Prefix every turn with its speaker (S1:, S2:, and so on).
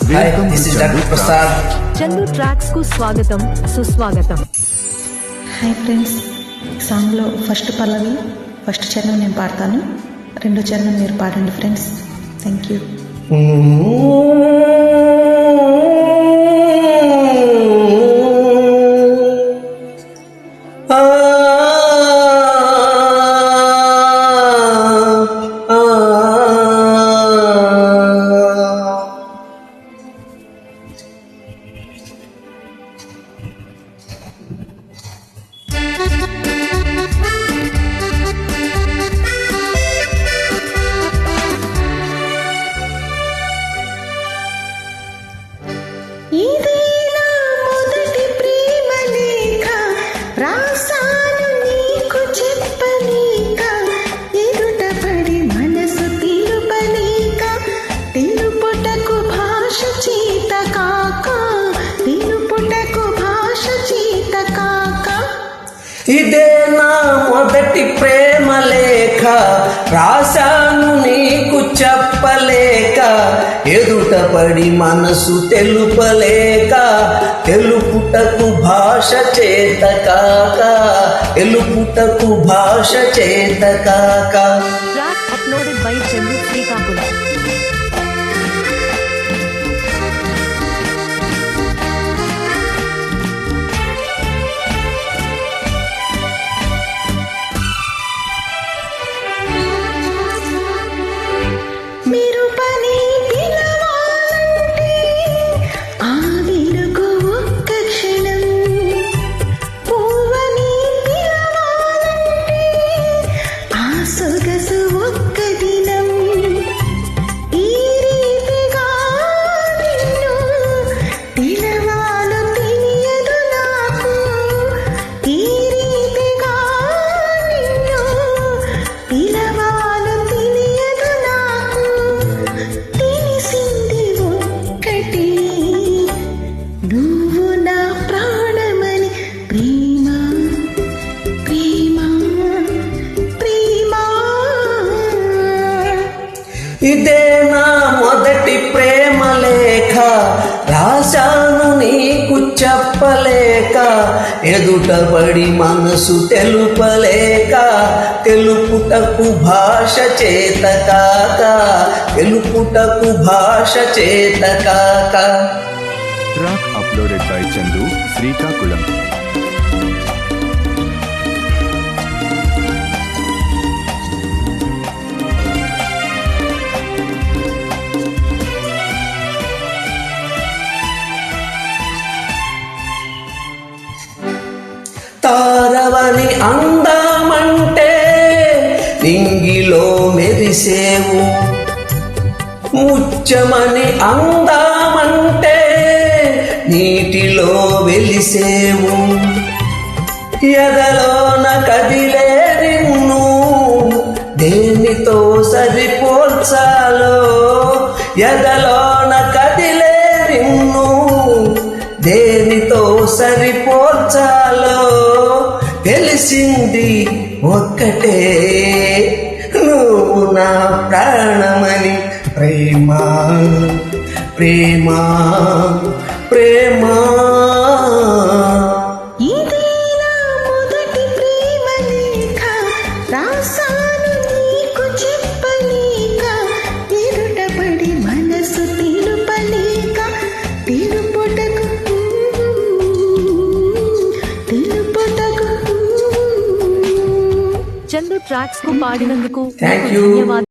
S1: This is doctor Prasad.
S2: Chandu tracks కు స్వాగతం సుస్వాగతం.
S3: హాయ్ ఫ్రెండ్స్, సాంగ్లో ఫస్ట్ పల్లవి ఫస్ట్ చరణం నేను పాడతాను, రెండో చరణం మీరు పాడండి ఫ్రెండ్స్. Thank you.
S1: ఇదే నా మొదటి ప్రేమ లేఖ, రాశాను నీకు చెప్పలేక, ఎదుటపడి మనసు తెలుపలేక, తెలుపుటకు భాష చేత కాక, తెలుపుటకు భాష చేత కాక.
S2: Track uploaded by Chandu Srikakulam.
S1: ఇదే నా మొదటి ప్రేమ లేఖ, రాశాను నీకు చెప్పలేక, ఎదుటబడి మనసు తెలుపలేక, తెలుపుటకు భాష చేత కాక, తెలుపుటకు భాష చేత కాక.
S4: Track uploaded by Chandu Srikakulam.
S1: తారవని అందామంటే నింగిలో మెరిసేవు, ముచ్చమని అందామంటే నీటిలో వెలిసేవు, ఎదలోన కదిలే నిన్ను దేనితో సరిపోల్చాలో, ఎదలోన కదిలే నిన్ను దేనితో సరిపోల్చాలో, తెలిసింది ఒక్కటే, నువ్వు నా ప్రాణమని. ప్రేమ ప్రేమ ప్రేమ.
S2: చందు ట్రాక్స్ కు పాడినందుకు
S1: థ్యాంక్ యూ.
S2: ధన్యవాదాలు.